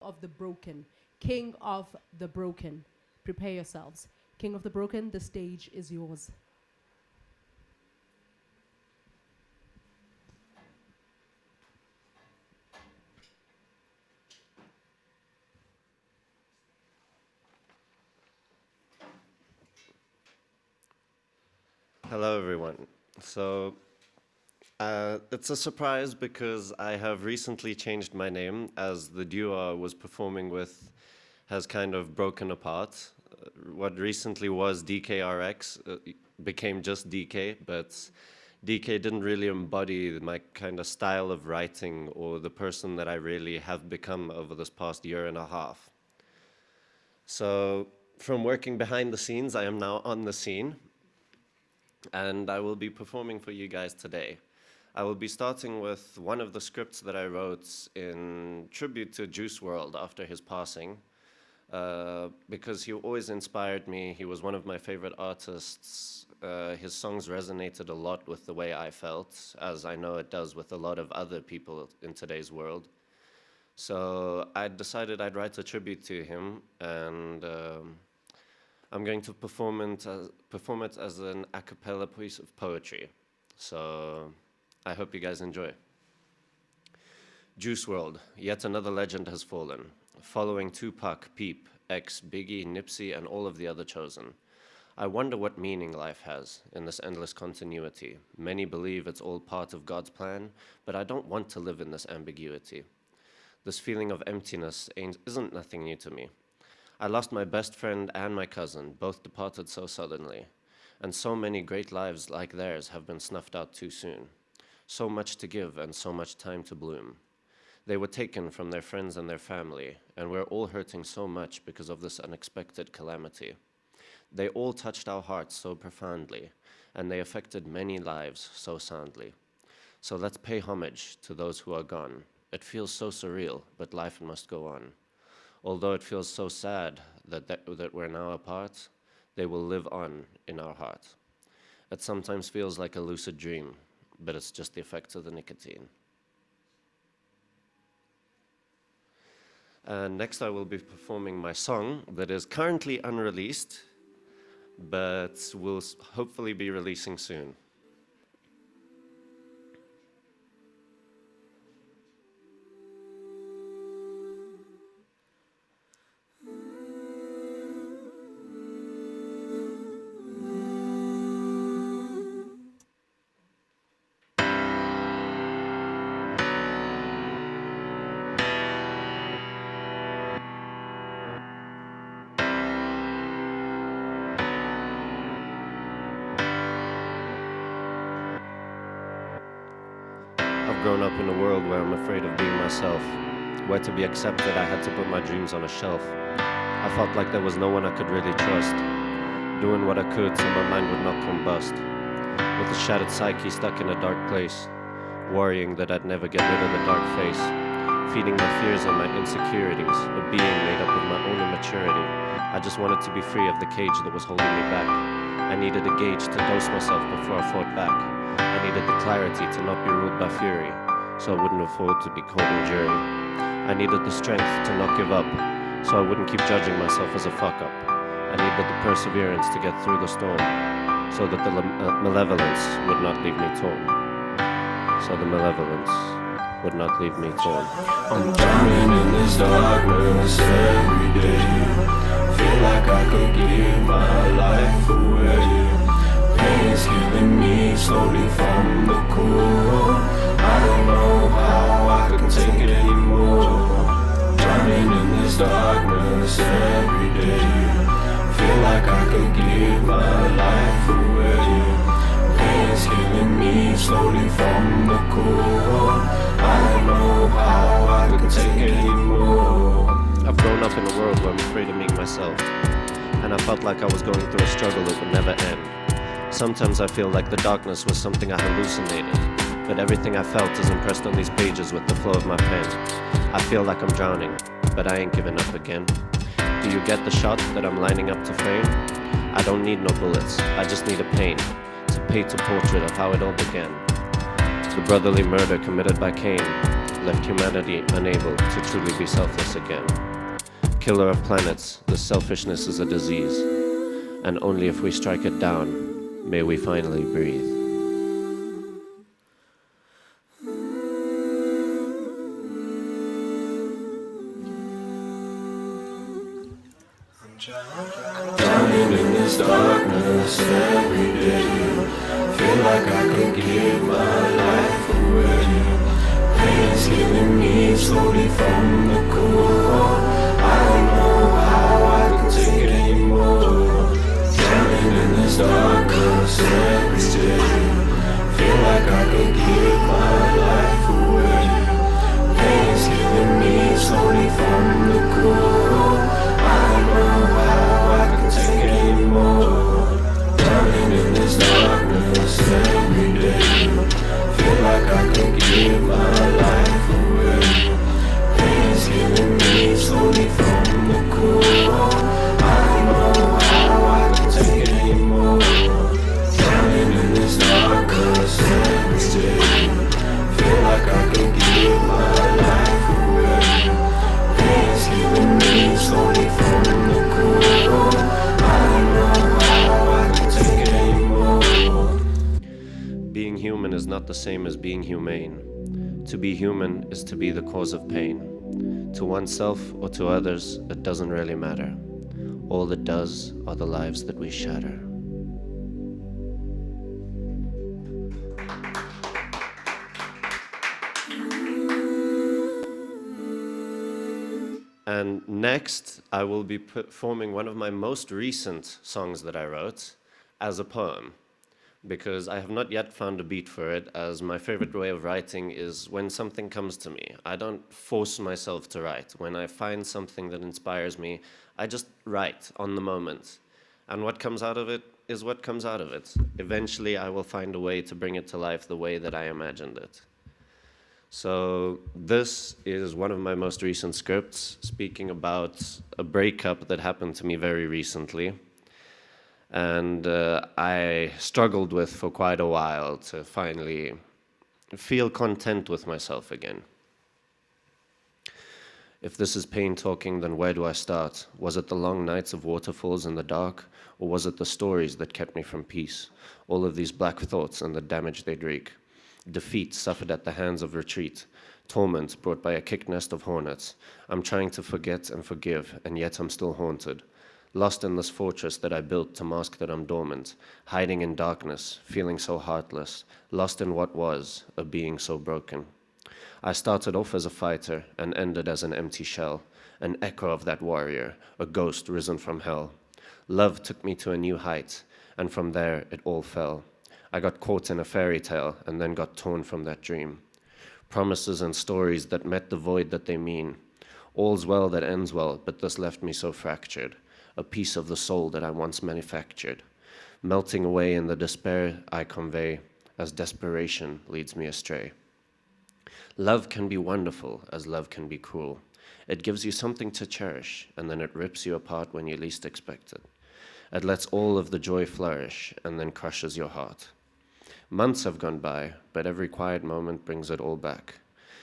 of the broken, king of the broken. Prepare yourselves. King of the broken, the stage is yours. Hello, everyone. It's a surprise because I have recently changed my name as the duo I was performing with has kind of broken apart. What recently was DKRX became just DK, but DK didn't really embody my kind of style of writing or the person that I really have become over this past year and a half. So from working behind the scenes, I am now on the scene, and I will be performing for you guys today. I will be starting with one of the scripts that I wrote in tribute to Juice WRLD after his passing, because he always inspired me. He was one of my favorite artists. His songs resonated a lot with the way I felt, as I know it does with a lot of other people in today's world. So I decided I'd write a tribute to him, and I'm going to perform it as an a cappella piece of poetry. So I hope you guys enjoy. Juice WRLD, yet another legend has fallen, following Tupac, Peep, X, Biggie, Nipsey, and all of the other chosen. I wonder what meaning life has in this endless continuity. Many believe it's all part of God's plan, but I don't want to live in this ambiguity. This feeling of emptiness isn't nothing new to me. I lost my best friend and my cousin, both departed so suddenly, and so many great lives like theirs have been snuffed out too soon. So much to give and so much time to bloom. They were taken from their friends and their family, and we're all hurting so much because of this unexpected calamity. They all touched our hearts so profoundly, and they affected many lives so soundly. So let's pay homage to those who are gone. It feels so surreal, but life must go on. Although it feels so sad that we're now apart, they will live on in our heart. It sometimes feels like a lucid dream, but it's just the effects of the nicotine. Next I will be performing my song that is currently unreleased, but will hopefully be releasing soon. I've grown up in a world where I'm afraid of being myself, where to be accepted I had to put my dreams on a shelf. I felt like there was no one I could really trust, doing what I could so my mind would not combust. With a shattered psyche stuck in a dark place, worrying that I'd never get rid of the dark face, feeding my fears and my insecurities, a being made up of my own immaturity. I just wanted to be free of the cage that was holding me back. I needed a gauge to dose myself before I fought back. I needed the clarity to not be ruled by fury, so I wouldn't afford to be caught in jury. I needed the strength to not give up, so I wouldn't keep judging myself as a fuck-up. I needed the perseverance to get through the storm, so that the malevolence would not leave me torn. So the malevolence would not leave me torn. I'm drowning in this darkness every day. Feel like I could give my life away. Pain's killing me slowly from the core. I don't know how I can take it anymore. Drowning in this darkness every day. Feel like I could give my life away. Pain's killing me slowly from the core. I don't know how I can take it anymore. I've grown up in a world where I'm afraid of being myself, and I felt like I was going through a struggle that would never end. Sometimes I feel like the darkness was something I hallucinated, but everything I felt is impressed on these pages with the flow of my pen. I feel like I'm drowning, but I ain't giving up again. Do you get the shot that I'm lining up to frame? I don't need no bullets, I just need a pain to paint a portrait of how it all began. The brotherly murder committed by Cain left humanity unable to truly be selfless again. Killer of planets, this selfishness is a disease, and only if we strike it down may we finally breathe. Drowning in this darkness every day. Feel like I could give my life away. Pain's killing me slowly from the core. I don't know how I can take it anymore. Drowning in this darkness every day. Feel like I could give my life away. Pain's killing me slowly from the core. I don't know how I can take it anymore. Drowning in this darkness every day. Feel like I could give my life away. Pain's killing me slowly from the core. I don't know how I can take it anymore. Drowning in this darkness every day. Feel like I could give my life away. Pain's killing me slowly from the core. I don't know how I can take it anymore. Being human is not the same as being humane. To be human is to be the cause of pain. To oneself or to others, it doesn't really matter. All that does are the lives that we shatter. And next, I will be performing one of my most recent songs that I wrote as a poem, because I have not yet found a beat for it, as my favorite way of writing is when something comes to me. I don't force myself to write. When I find something that inspires me, I just write on the moment. And what comes out of it is what comes out of it. Eventually, I will find a way to bring it to life the way that I imagined it. So this is one of my most recent scripts, speaking about a breakup that happened to me very recently. And I struggled with for quite a while to finally feel content with myself again. If this is pain talking, then where do I start? Was it the long nights of waterfalls in the dark, or was it the stories that kept me from peace? All of these black thoughts and the damage they'd wreak. Defeat suffered at the hands of retreat. Torment brought by a kick nest of hornets. I'm trying to forget and forgive, and yet I'm still haunted. Lost in this fortress that I built to mask that I'm dormant. Hiding in darkness, feeling so heartless. Lost in what was, a being so broken. I started off as a fighter and ended as an empty shell. An echo of that warrior, a ghost risen from hell. Love took me to a new height, and from there it all fell. I got caught in a fairy tale and then got torn from that dream. Promises and stories that met the void that they mean. All's well that ends well, but this left me so fractured. A piece of the soul that I once manufactured. Melting away in the despair I convey, as desperation leads me astray. Love can be wonderful as love can be cruel. It gives you something to cherish, and then it rips you apart when you least expect it. It lets all of the joy flourish, and then crushes your heart. Months have gone by, but every quiet moment brings it all back,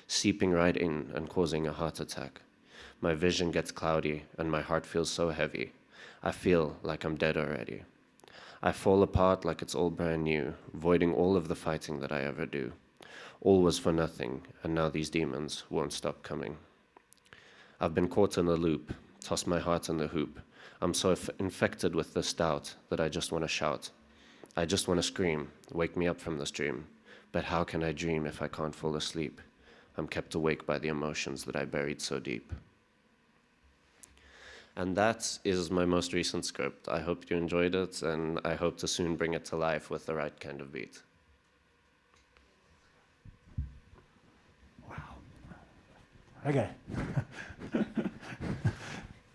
seeping right in and causing a heart attack. My vision gets cloudy, and my heart feels so heavy. I feel like I'm dead already. I fall apart like it's all brand new, voiding all of the fighting that I ever do. All was for nothing, and now these demons won't stop coming. I've been caught in a loop, tossed my heart in the hoop. I'm so infected with this doubt that I just want to shout. I just want to scream, wake me up from this dream. But how can I dream if I can't fall asleep? I'm kept awake by the emotions that I buried so deep. And that is my most recent script. I hope you enjoyed it, and I hope to soon bring it to life with the right kind of beat. Wow. Okay.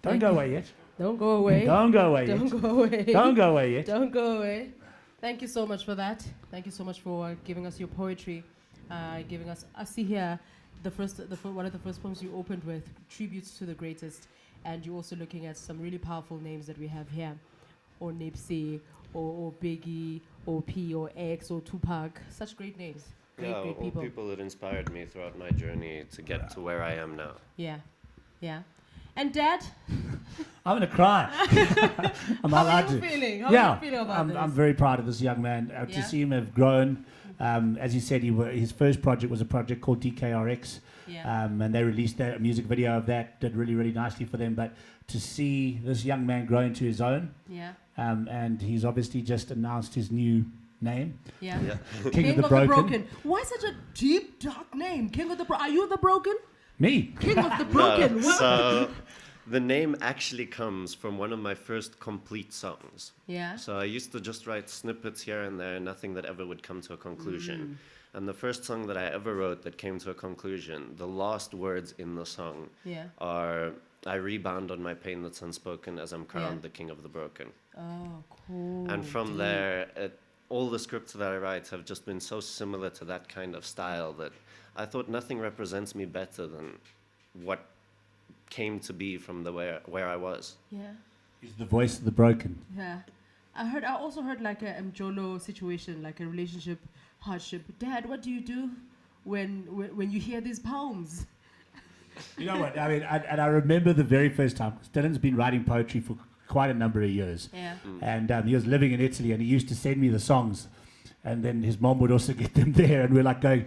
Don't go away yet. Don't go away. Don't go away Don't yet. go away. Don't go away yet. Don't go away. Thank you so much for that. Thank you so much for giving us your poetry, giving us. I see here one of the first poems you opened with, tributes to the greatest, and you're also looking at some really powerful names that we have here, or Nipsey, or Biggie, or P, or X, or Tupac. Such great names. great, Yeah, great all people. people that inspired me throughout my journey to get to where I am now. Yeah, yeah. And Dad, I'm going to cry. I'm how allowed are you to. feeling? How Yeah, are you feeling about this? I'm very proud of this young man. Yeah. To see him have grown. As he said, his first project was a project called DKRX. Yeah. And they released that music video of that, did really, really nicely for them. But to see this young man grow into his own, Yeah. and he's obviously just announced his new name, Yeah. Yeah. King of the Broken. Why such a deep, dark name? King of the Broken. Are you the Broken? Me. King of the Broken. No, What? so the name actually comes from one of my first complete songs. Yeah. So I used to just write snippets here and there, nothing that ever would come to a conclusion. And the first song that I ever wrote that came to a conclusion, the last words in the song Yeah. are, I rebound on my pain that's unspoken as I'm crowned Yeah. the king of the broken. Oh, cool. And from deep. there, all the scripts that I write have just been so similar to that kind of style that I thought nothing represents me better than what came to be from the where I was. Yeah. He's the voice of the broken. Yeah. I also heard like a Mjolo situation, like a relationship hardship. Dad, what do you do when you hear these poems? You know what? I mean, I remember the very first time. Dylan's been writing poetry for quite a number of years. Yeah. And he was living in Italy, and he used to send me the songs. And then his mom would also get them there, and we're like going,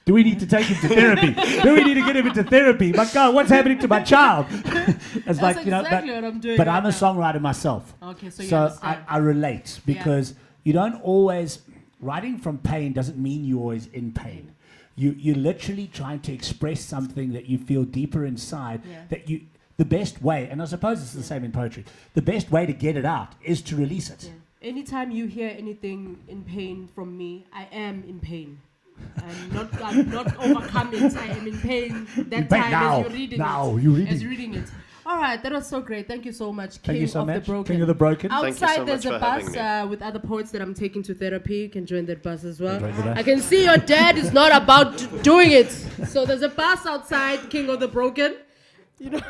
do we need to take him to therapy? Do we need to get him into therapy? My God, what's happening to my child? It's That's exactly what I'm doing but right I'm a now. songwriter myself. Okay, so you So understand. I relate, because you don't always, writing from pain doesn't mean you're always in pain. You're literally trying to express something that you feel deeper inside, Yeah. that you, the best way, and I suppose it's the same in poetry, the best way to get it out is to release it. Yeah. Anytime you hear anything in pain from me, I am in pain. I'm not overcome it. I am in pain that In pain time now. as you're reading Now, it. you're reading. As you're reading it. All right, that was so great. Thank you so much, Thank you so of much, the Broken. King of the Broken. Thank you Outside, so there's much a for having bus me. with other poets that I'm taking to therapy. You can join that bus as well. Join the bus. I can see your dad is not about doing it. So there's a bus outside, King of the Broken. You know.